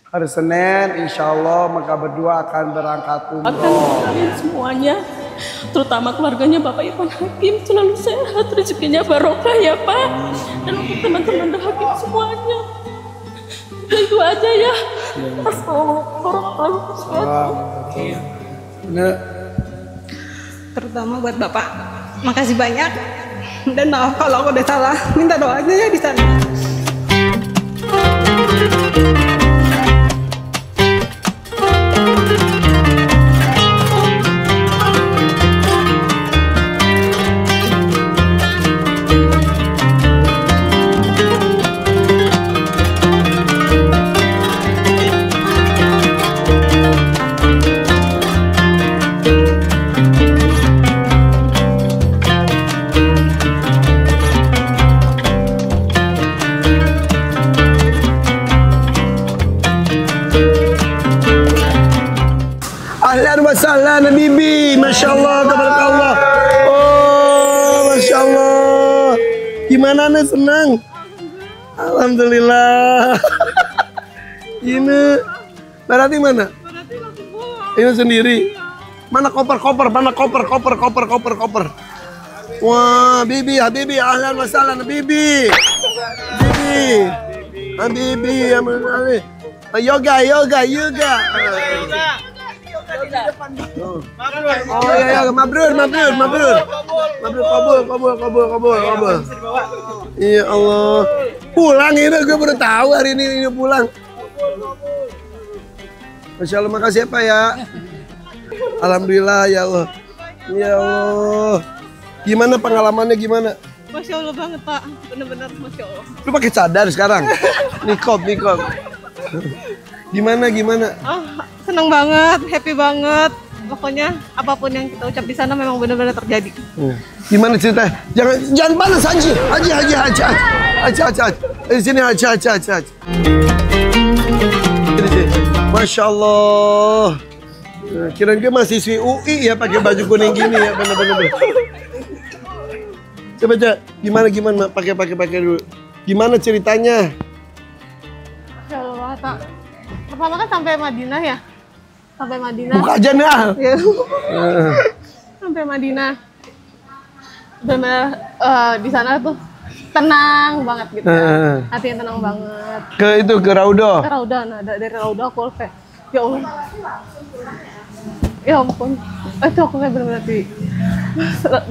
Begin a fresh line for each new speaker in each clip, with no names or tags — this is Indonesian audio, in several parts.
Hari Senin insya Allah Mekah berdua akan berangkat umroh.
Kalian semuanya, terutama keluarganya Bapak Irfan Hakim selalu sehat, rezekinya barokah ya Pak. Dan untuk teman-teman Hakim semuanya. Ya itu aja ya.
Terutama buat Bapak, makasih banyak. Dan maaf kalau aku udah salah, minta doanya ya di sana.
Ahlan wa sahlan Bibi, Masya Allah, tabarakallah. Oh, Masya Allah. Gimana nih, senang? Alhamdulillah. Ini berarti mana? Ini sendiri. Mana koper? Wah, Bibi, Habibi, ahlan wa sahlan Bibi. Habibi, yoga. Oh ya, mabrur. Kabul. Iya Allah. Pulang ini, gue baru tahu hari ini pulang. Masya Allah, makasih ya Pak ya. Alhamdulillah ya Allah. Ya Allah. Gimana pengalamannya gimana?
Masya Allah banget Pak, bener-bener Masya Allah.
Lu pakai cadar sekarang? Nikob. Gimana?
Seneng banget, happy banget. Pokoknya apapun yang kita ucap di sana memang benar-benar terjadi.
Gimana cerita? Jangan panas Haji. Di sini Haji. Masya Allah. Kirain gue mahasiswi UI ya pakai baju kuning gini ya, bener-bener. Coba gimana pakai dulu. Gimana ceritanya?
Masya Allah, tak. Pertama kan sampai Madinah ya.
Buka aja nah.
Ya. Sampai Madinah. Benar di sana tuh tenang banget gitu. Hatinya tenang banget.
Ke Raudah.
Nah, dari Raudah aku kayak ya Allah. Ya ampun. Itu aku kayak benar-benar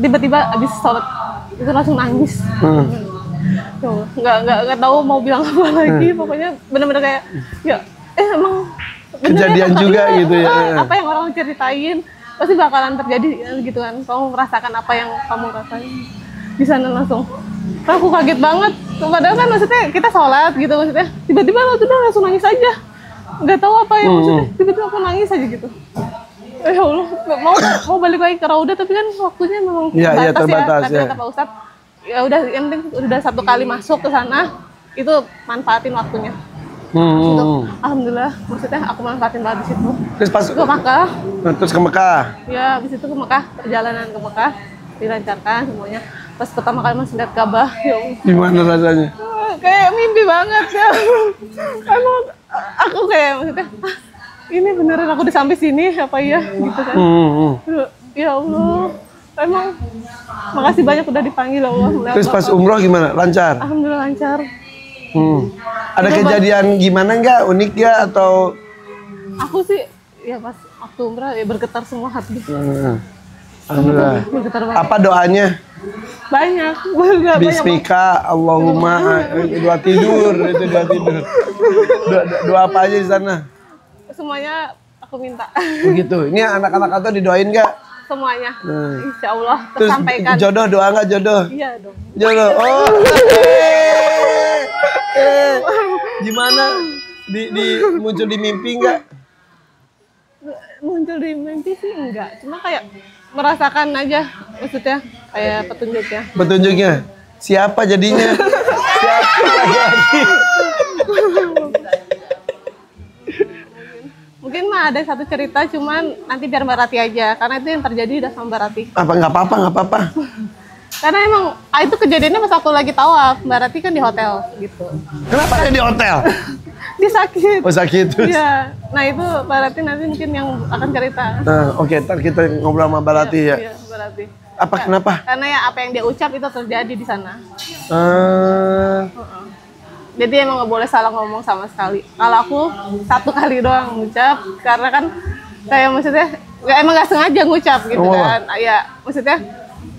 tiba-tiba abis sholat itu langsung nangis. Ya Allah, nggak tahu mau bilang apa lagi. Pokoknya benar-benar kayak ya emang
kejadian
ya,
juga gitu ya.
Apa yang orang ceritain pasti bakalan terjadi gitu kan. Kamu merasakan apa yang kamu rasain di sana langsung. Aku kaget banget. Padahal kan maksudnya kita sholat gitu maksudnya. Tiba-tiba udah langsung nangis aja. Nggak tahu apa yang maksudnya. Tiba-tiba aku nangis aja gitu. Ya Allah, mau balik lagi ke Raudah tapi kan waktunya memang terbatas ya. Kata Pak Ustadz, ya udah yang penting udah 1 kali masuk ke sana itu manfaatin waktunya. Gitu. Alhamdulillah, maksudnya aku manfaatin banget di situ.
Terus pas
ke Mekah.
Terus ke Mekah.
Ya, habis itu ke Mekah, perjalanan ke Mekah dilancarkan semuanya. Pas pertama kali masih lihat Ka'bah, ya Allah.
Gimana rasanya?
Kayak mimpi banget ya. Emang aku kayak maksudnya ini beneran aku udah sampai sini apa ya gitu kan. Ya Allah. Emang makasih banyak udah dipanggil Allah.
Terus pas umroh gimana? Lancar?
Alhamdulillah lancar.
Ada kejadian gimana nggak? Unik ya atau?
Aku sih ya pas waktu umrah ya bergetar semua hati.
Alhamdulillah.
Bergetar banget.
Apa doanya?
Banyak.
Bismika, Allahumma, doa tidur. Doa apa aja di sana?
Semuanya aku minta.
Begitu. Ini anak-anak atau didoain nggak?
Semuanya. Insya Allah
Tersampaikan.
tersampaikan.
Terus jodoh, doa nggak jodoh?
Iya dong.
Jodoh. Oh. Gimana? Muncul di mimpi nggak?
Muncul di mimpi sih enggak. Cuma kayak merasakan aja maksudnya kayak petunjuknya.
Petunjuknya? Siapa jadinya? Siapa lagi?
Mungkin mah ada satu cerita, cuman nanti biar Mbak Rati aja, karena itu yang terjadi udah sama Mbak Rati.
Apa nggak apa-apa?
Karena emang itu kejadiannya pas aku lagi tawaf, Mbak Rati kan di hotel gitu.
Kenapa dia di hotel?
dia sakit.
Oh sakit terus.
Iya. Nah itu berarti nanti mungkin yang akan cerita.
Nah, oke, ntar kita ngobrol sama Mbak Rati ya.
Iya, berarti.
Apa kenapa?
Karena ya apa yang dia ucap itu terjadi di sana. Jadi emang nggak boleh salah ngomong sama sekali. Kalau aku 1 kali doang ngucap, karena kan kayak maksudnya emang nggak sengaja ngucap gitu kan. Ya maksudnya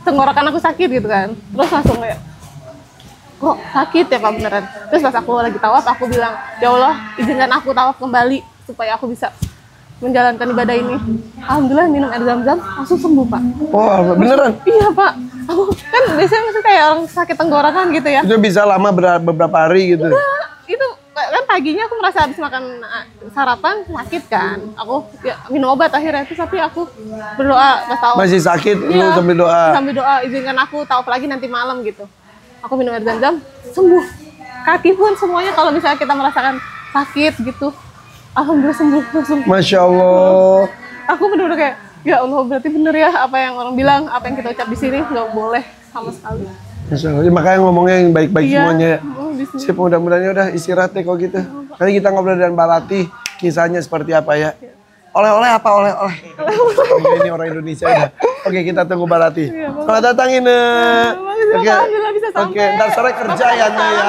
tenggorokan aku sakit gitu kan. Terus langsung kayak, kok sakit ya Pak beneran. Terus pas aku lagi tawaf, aku bilang, ya Allah izinkan aku tawaf kembali supaya aku bisa menjalankan ibadah ini. Alhamdulillah minum air zam-zam langsung sembuh Pak.
Wah, beneran?
Iya Pak. Aku kan biasanya maksudnya kayak orang sakit tenggorokan gitu ya.
Itu bisa lama beberapa hari gitu.
Nah, itu kan paginya aku merasa habis makan sarapan sakit kan. Aku ya, minum obat akhirnya itu, tapi aku berdoa pas tahu.
Masih sakit, lu
Iya,
sambil doa.
sambil doa izinkan aku tawaf lagi nanti malam gitu. Aku minum air zam-zam sembuh. Kaki pun semuanya kalau misalnya kita merasakan sakit gitu, alhamdulillah sembuh langsung.
Masya Allah.
Aku bener-bener kayak, ya Allah berarti bener ya apa yang orang bilang, apa yang kita ucap di sini nggak boleh sama sekali.
Masya Allah. Ya, makanya ngomongnya yang baik-baik
Iya.
semuanya ya.
Bismillah.
Sip, mudah-mudahan udah istirahat deh kalau gitu. Nanti kita ngobrol dengan Mbak Rati, kisahnya seperti apa ya. Oleh-oleh apa oleh-oleh? Oke, ini orang Indonesia udah. Oke, kita tunggu Mbak Rati. Selamat datang Ine. Oke,
Alhamdulillah bisa sampai.
oke, ntar sore kerja ya Ine ya.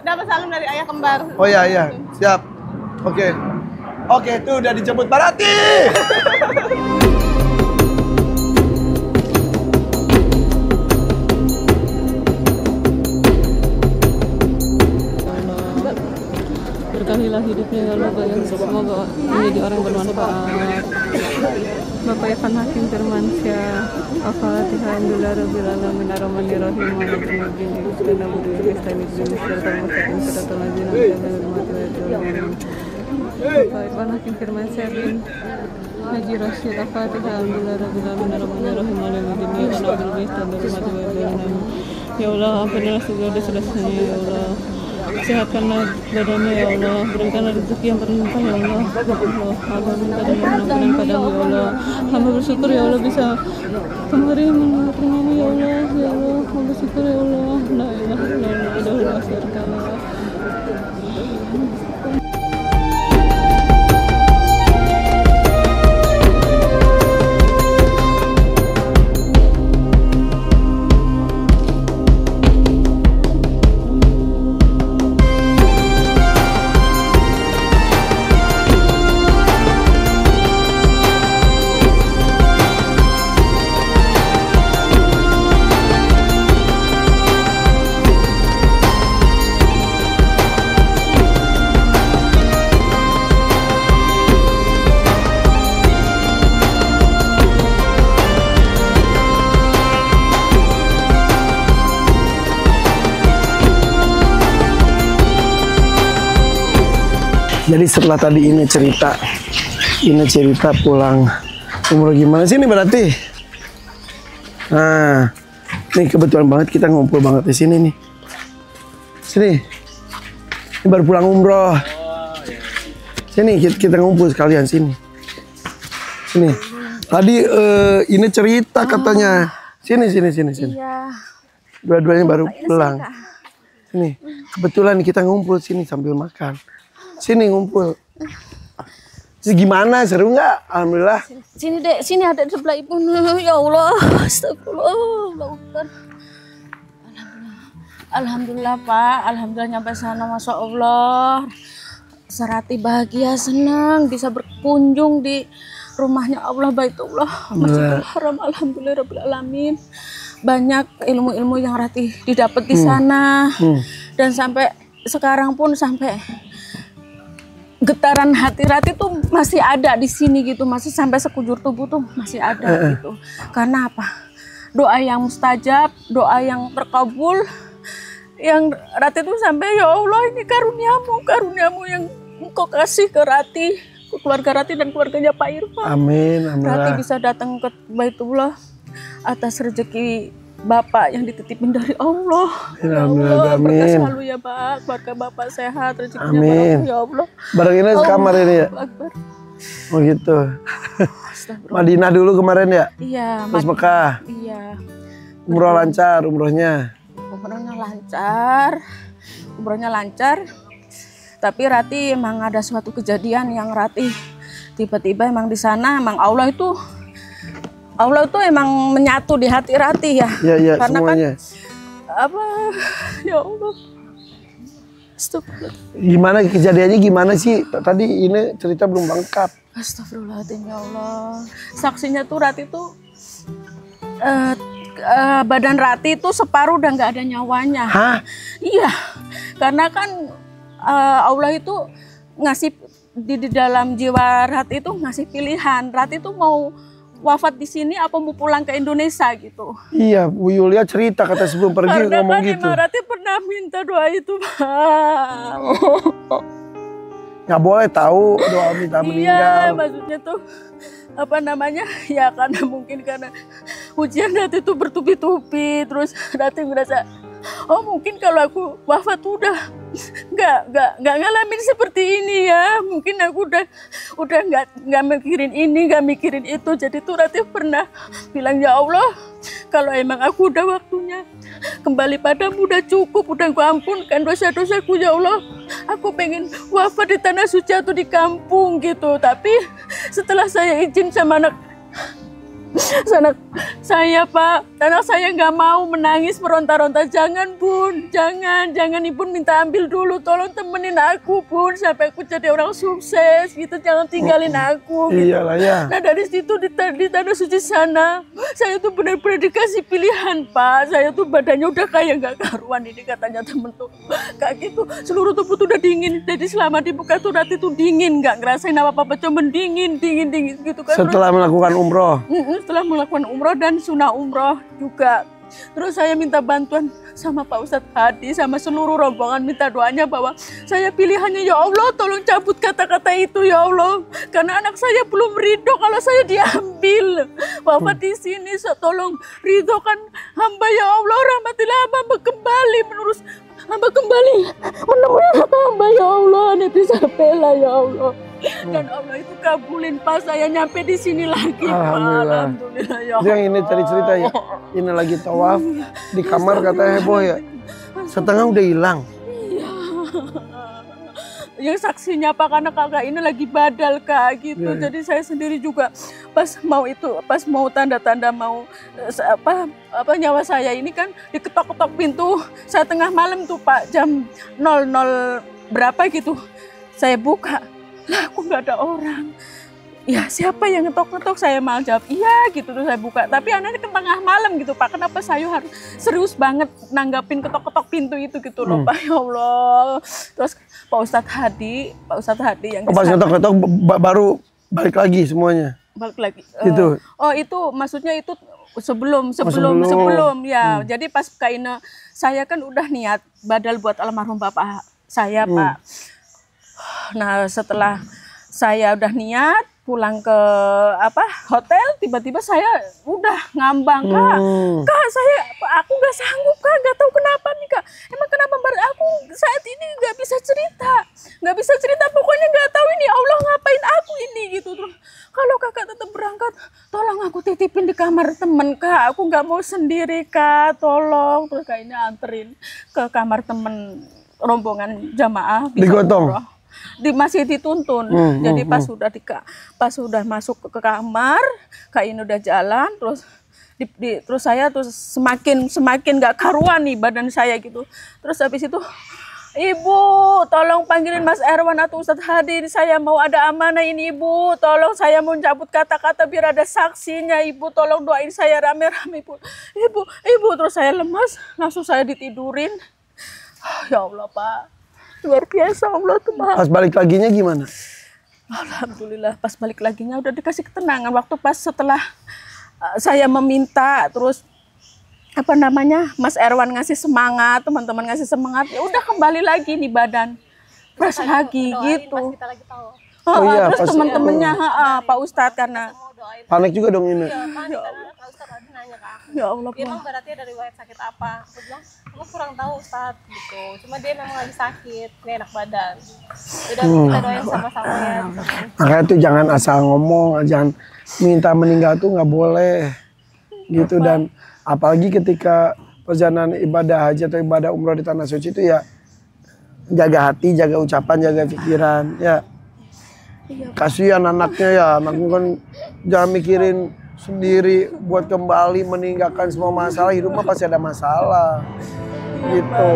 Dapat salam dari ayah kembar.
Oh iya, iya, siap. Oke, oke, tuh udah dijemput Mbak Rati.
Berkahilah hidupnya ya Allah, yang semoga menjadi orang bermanfaat. Bapak Irfan Hakim Firmansyah. Al-Fatihah. Alhamdulillah rabbil alamin arrahmanir rahim maliki yaumiddin iyyaka na'budu wa iyyaka nasta'in ihdinas siratal mustaqim siratal ladzina an'amta 'alaihim. Bapak Irfan Hakim Firmansyah bin Haji Rashid. Al-Fatihah. Alhamdulillah rabbil alamin arrahmanir rahim maliki yaumiddin iyyaka na'budu wa iyyaka nasta'in. Ya Allah, ampunilah segala dosa-dosanya ya Allah. Sehatkanlah badannya ya Allah, berikanlah rezeki yang berlimpah ya Allah. Ya Allah, hamba minta dan mohon padamu ya Allah. Hamba bersyukur ya Allah bisa kembali menerimanya ya Allah. Ya Allah, hamba bersyukur ya Allah. La ilaha illallah wa la syarika lah.
Jadi setelah tadi ini cerita pulang umroh gimana sih ini berarti? Nah, nih kebetulan banget kita ngumpul banget di sini nih. Sini, ini baru pulang umroh. Sini kita ngumpul sekalian sini. Sini. Tadi ini cerita katanya. Sini.
Iya.
Dua-duanya baru pulang. Sini. Kebetulan kita ngumpul sini sambil makan. Sini ngumpul. Ini gimana, seru nggak? Alhamdulillah.
Sini dek, sini ada di sebelah ibu. Ya Allah, astagfirullah. Allahu Akbar. Alhamdulillah Pak, alhamdulillah nyampe sana, masya Allah. Serati bahagia, senang bisa berkunjung di rumahnya Allah Baitullah Masjidil Haram. Alhamdulillah rabbil alamin. Banyak ilmu-ilmu yang Rati didapat di sana. Dan sampai sekarang pun sampai getaran hati Rati tuh masih ada di sini gitu, masih sampai sekujur tubuh tuh masih ada gitu. Karena apa? Doa yang mustajab, doa yang terkabul, yang Rati tuh sampai ya Allah ini karuniamu yang Engkau kasih ke Rati, ke keluarga Rati dan keluarganya Pak Irfan.
Amin.
Rati bisa datang ke Baitullah atas rezeki Bapak yang dititipin dari Allah. Ya Allah, berkah selalu ya Pak. Keluarga Bapak sehat, rezekinya barokah ya Allah.
Bareng ini sekamar ini ya?
Akbar.
Oh gitu. Madinah dulu kemarin ya?
Iya.
Terus Mekah?
Iya.
Umroh lancar, umrohnya?
Umrohnya lancar.
Tapi Rati emang ada suatu kejadian yang Rati tiba-tiba emang di sana emang Allah itu emang menyatu di hati Rati ya.
Iya,
Karena
semuanya.
Kan apa ya Allah.
Gimana kejadiannya gimana sih? Tadi ini cerita belum lengkap.
Astagfirullahaladzim ya Allah. Saksinya tuh Rati tuh badan Rati itu separuh udah nggak ada nyawanya.
Hah?
Iya, karena kan Allah itu ngasih di dalam jiwa Rati itu ngasih pilihan. Rati itu mau wafat di sini apa mau pulang ke Indonesia gitu.
Iya, Bu Yulia cerita kata sebelum pergi
Karena
ngomong
kan
gitu.
emang Rati pernah minta doa itu, Pak.
Nggak boleh tahu doa minta
Iya,
meninggal.
maksudnya tuh apa namanya ya karena mungkin karena ujian Rati itu bertubi-tubi, terus Rati merasa oh mungkin kalau aku wafat udah nggak ngalamin seperti ini ya, mungkin aku udah nggak mikirin ini nggak mikirin itu. Jadi tuh Rati pernah bilang ya Allah kalau emang aku udah waktunya kembali padamu udah cukup, udah ku ampunkan dosa-dosaku ya Allah. Aku pengen wafat di tanah suci atau di kampung gitu. Tapi setelah saya izin sama anak saya Pak, anak saya nggak mau menangis meronta-ronta. Jangan Bun, jangan Ibu minta ambil dulu, tolong temenin aku Bun sampai aku jadi orang sukses gitu, jangan tinggalin aku gitu.
Iyalah ya.
Nah dari situ di tanah suci sana saya tuh benar-benar dikasih pilihan Pak. Saya tuh badannya udah kayak nggak karuan ini katanya temen tuh kayak gitu, seluruh tubuh tuh udah dingin. Jadi selama di Mekah tuh Rati tuh dingin, nggak ngerasain apa-apa, cuma dingin gitu kan.
Setelah melakukan umroh.
Setelah melakukan umroh dan sunnah umroh juga. Terus saya minta bantuan sama Pak Ustadz Hadi sama seluruh rombongan, minta doanya bahwa saya pilihannya ya Allah tolong cabut kata-kata itu ya Allah, karena anak saya belum ridho kalau saya diambil wafat di sini. Tolong ridhokan hamba ya Allah, rahmatilah hamba kembali hamba kembali menemui anak hamba ya Allah, Neti Sapela ya Allah. Dan Allah itu kabulin Pak, saya nyampe di sini lagi Pak. Alhamdulillah ya Allah.
Itu yang ini tadi cerita ya. Ini lagi tawaf di kamar katanya heboh ya. Setengah udah hilang.
Iya. Yang saksinya Pak karena kakak ini lagi badal Kak gitu.
Iya.
Jadi saya sendiri juga pas mau tanda-tanda mau apa nyawa saya ini kan diketok-ketok pintu. Saya tengah malam tuh Pak jam 00 berapa gitu. Saya buka. Lah aku nggak ada orang. Ya siapa yang ngetok-ngetok, saya malah jawab iya gitu, terus saya buka. Tapi anaknya ke tengah malam gitu Pak, kenapa saya harus serius banget nanggapin ketok-ketok pintu itu gitu loh Pak, ya Allah. Terus Pak Ustadz Hadi yang
Pas ngetok-ngetok baru balik lagi semuanya.
balik lagi.
Gitu.
Oh itu maksudnya itu sebelum ya. Jadi pas Kaina saya kan udah niat badal buat almarhum bapak saya Pak. Nah setelah saya udah niat pulang ke hotel, tiba-tiba saya udah ngambang Kak, aku nggak sanggup Kak, nggak tahu kenapa nih Kak, emang kenapa aku saat ini nggak bisa cerita, pokoknya nggak tahu ini Allah ngapain aku ini gitu. Terus kalau Kakak tetap berangkat, tolong aku titipin di kamar temen Kak, aku nggak mau sendiri Kak, tolong. Terus kayaknya anterin ke kamar temen rombongan jamaah
digotong.
Masih dituntun. Jadi pas sudah masuk ke kamar, Kak Ini udah jalan, terus saya semakin nggak karuan nih badan saya gitu. Terus habis itu, Ibu, tolong panggilin Mas Erwan atau Ustadz Hadi, saya mau ada amanah ini Ibu, tolong saya mau cabut kata-kata biar ada saksinya Ibu, tolong doain saya rame-rame Ibu. Terus saya lemas, langsung saya ditidurin. Ya Allah Pak. Luar biasa Allah tuh Maha.
Pas balik laginya gimana?
Alhamdulillah pas balik laginya udah dikasih ketenangan. Waktu pas setelah saya meminta, terus Mas Erwan ngasih semangat, teman-teman ngasih semangat, ya udah kembali lagi nih badan fresh lagi gitu.
Iya,
terus teman-temannya Pak Ustadz karena
panik juga dong ini.
Ya Allah,
dia emang berarti ada riwayat sakit apa? Aku bilang, aku kurang tahu Ustadz gitu. Cuma dia memang lagi sakit, gak enak badan. Udah kita doain sama-sama ya.
Makanya tuh jangan asal ngomong, jangan minta meninggal tuh nggak boleh gitu. Dan apalagi ketika perjalanan ibadah haji atau ibadah umroh di tanah suci itu ya jaga hati, jaga ucapan, jaga pikiran ya. Kasihan anaknya ya, anakmu kan jangan mikirin sendiri buat kembali meninggalkan semua masalah. Hidup mah pasti ada masalah gitu.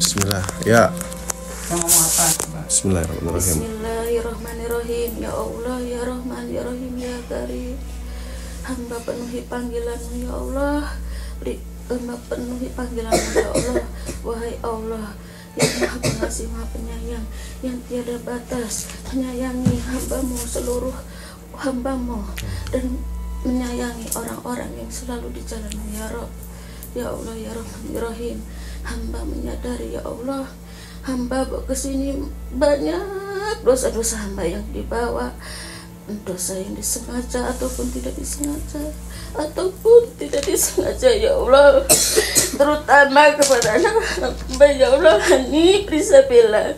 Bismillah ya. Bismillahirrahmanirrahim.
Bismillahirrahmanirrahim. Ya Allah, ya Rahman, ya Rahim, ya Karim. Hamba penuhi panggilan-Mu ya Allah. Hamba penuhi panggilan-Mu ya Allah. Wahai Allah yang Maha Pengasih, Maha Penyayang, yang tiada batas, menyayangi hamba-Mu, seluruh hamba-Mu, dan menyayangi orang-orang yang selalu di jalan-Mu ya Rabb. Ya Allah, ya Rahman, ya Rahim. Hamba menyadari ya Allah, hamba bawa kesini banyak dosa-dosa hamba yang dibawa, dosa yang disengaja ataupun tidak disengaja, ya Allah, terutama kepada anak hamba ya Allah. Hani bisa bila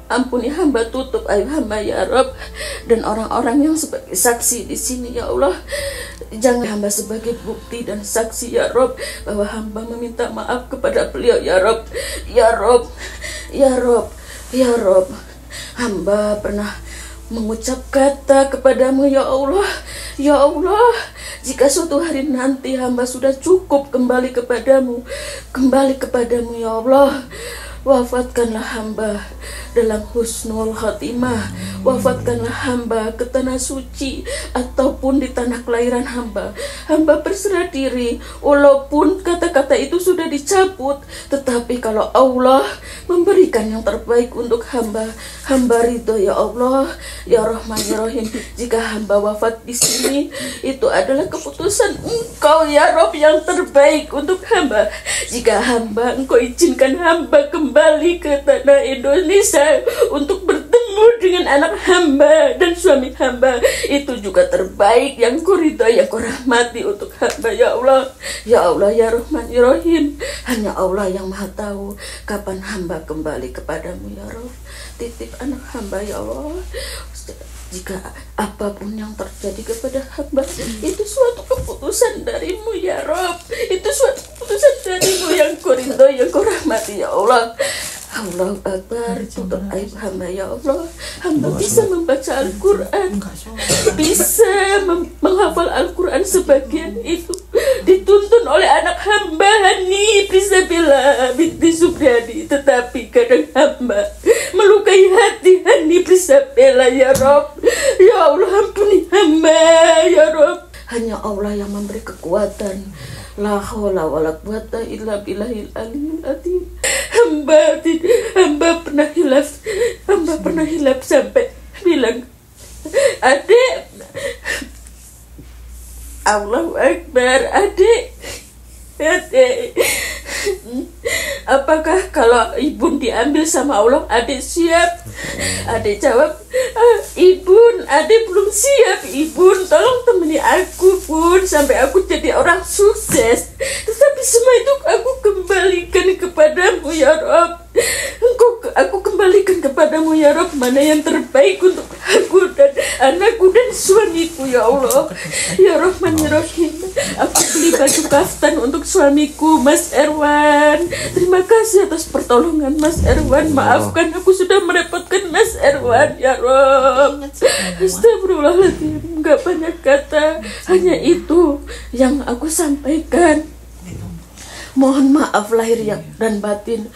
ampuni hamba, tutup aib hamba ya Rabb, dan orang-orang yang sebagai saksi di sini ya Allah. Jangan hamba sebagai bukti dan saksi ya Rabb, bahwa hamba meminta maaf kepada beliau ya Rabb. Ya Rabb, ya Rabb, ya Rabb, hamba pernah mengucap kata kepadamu ya Allah. Ya Allah, jika suatu hari nanti hamba sudah cukup kembali kepadamu ya Allah, wafatkanlah hamba dalam husnul khatimah, wafatkanlah hamba ke tanah suci ataupun di tanah kelahiran hamba. Hamba berserah diri, walaupun kata-kata itu sudah dicabut, tetapi kalau Allah memberikan yang terbaik untuk hamba, hamba ridho ya Allah, ya Rahman ya Rahim. Jika hamba wafat di sini, itu adalah keputusan Engkau ya Rabb yang terbaik untuk hamba. Jika hamba Engkau izinkan hamba kembali ke tanah Indonesia untuk bertemu dengan anak hamba dan suami hamba, itu juga terbaik yang Kau ridha, yang Kau rahmati untuk hamba ya Allah. Ya Allah, ya Rahman ya Rahim. Hanya Allah yang Maha tahu kapan hamba kembali kepadamu ya Rabb. Titip anak hamba ya Allah. Jika apapun yang terjadi kepada hamba, itu suatu keputusan darimu ya Rabb. Itu suatu keputusan darimu yang Kau ridha, yang Kau rahmati ya Allah. Allahu Akbar, tutup aib hamba ya Allah. Hamba bisa membaca Al-Quran, bisa menghafal Al-Quran sebagian itu dituntun oleh anak hamba Hani Prisabila binti Subriyadi. Tetapi kadang hamba melukai hati Hani Prisabila ya Rabb. Ya Allah, ampuni hamba ya Rabb. Hanya Allah yang memberi kekuatan. La haula wala quwata illa billahil aliyil azim. Hamba pernah hilaf sampai bilang, "Adik, Allahu Akbar, adik, apakah kalau ibu diambil sama Allah, adik siap?" Adik jawab, "Ibun, adik belum siap. Ibun, tolong temani aku, Bun, sampai aku jadi orang sukses. Tetapi semua itu aku kembalikan kepadamu ya Rabb. Aku kembalikan kepadamu ya Rabb, mana yang terbaik untuk aku dan anakku dan suamiku ya Allah. Ya Rahman ya Rahim. Aku beli baju kaftan untuk suamiku, Mas Erwan. Terima kasih atas pertolongan Mas Erwan. Maafkan aku sudah merepotkan Mas Erwan ya Rabb. Astagfirullahaladzim, gak banyak kata, hanya itu yang aku sampaikan. Mohon maaf lahir dan batin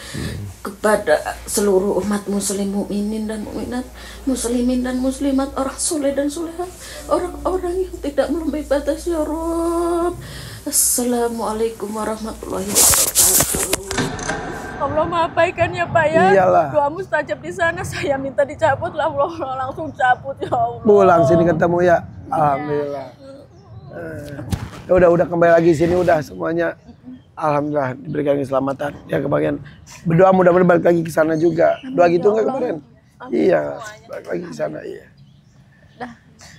kepada seluruh umat muslim, mukminin dan mukminat, muslimin dan muslimat, orang soleh dan solehat, orang-orang yang tidak melampaui batas ya Rabb. Assalamualaikum warahmatullahi wabarakatuh. Allah maafkan ya Pak ya.
Iyalah.
Doa mustajab di sana, saya minta dicabut lah, Allah langsung cabut ya Allah.
Pulang sini ketemu ya. Alhamdulillah. Ya udah kembali lagi sini udah semuanya. Alhamdulillah diberikan keselamatan. Ya kebagian berdoa mudah-mudahan balik lagi ke sana juga. Doa gitu enggak kemarin? Iya, balik lagi ke sana iya.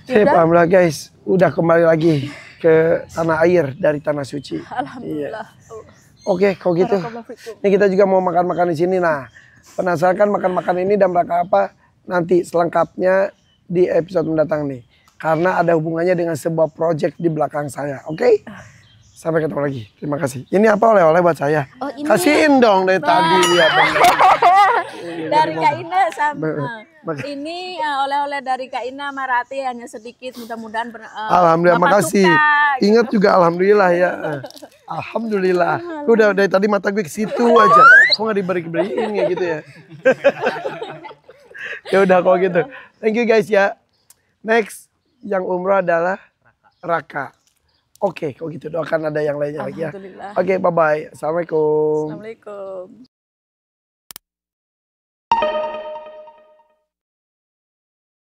Sip, alhamdulillah guys, udah kembali lagi ke tanah air dari tanah suci.
Alhamdulillah.
Oke, kalau gitu. Ini kita juga mau makan-makan di sini. Nah, penasaran kan makan-makan ini dan rangka apa? Nanti selengkapnya di episode mendatang nih. Karena ada hubungannya dengan sebuah project di belakang saya. Oke? Sampai ketemu lagi. Terima kasih. Ini apa oleh-oleh buat saya?
Oh, ini.
Kasihin dong dari tadi lihat.
Dari Kak Ina sama ini oleh-oleh dari Kak Ina Marati hanya sedikit, mudah-mudahan
Alhamdulillah,
Bapak
makasih.
suka, gitu.
Ingat juga alhamdulillah ya. Alhamdulillah. Udah dari tadi mata gue ke situ aja. Kok nggak diberi-beriin ya gitu ya. Ya udah kalau gitu. Thank you guys ya. Next yang umroh adalah Raka. Oke, kalau gitu doakan ada yang lainnya lagi ya. Oke, bye bye. Assalamualaikum.
Assalamualaikum.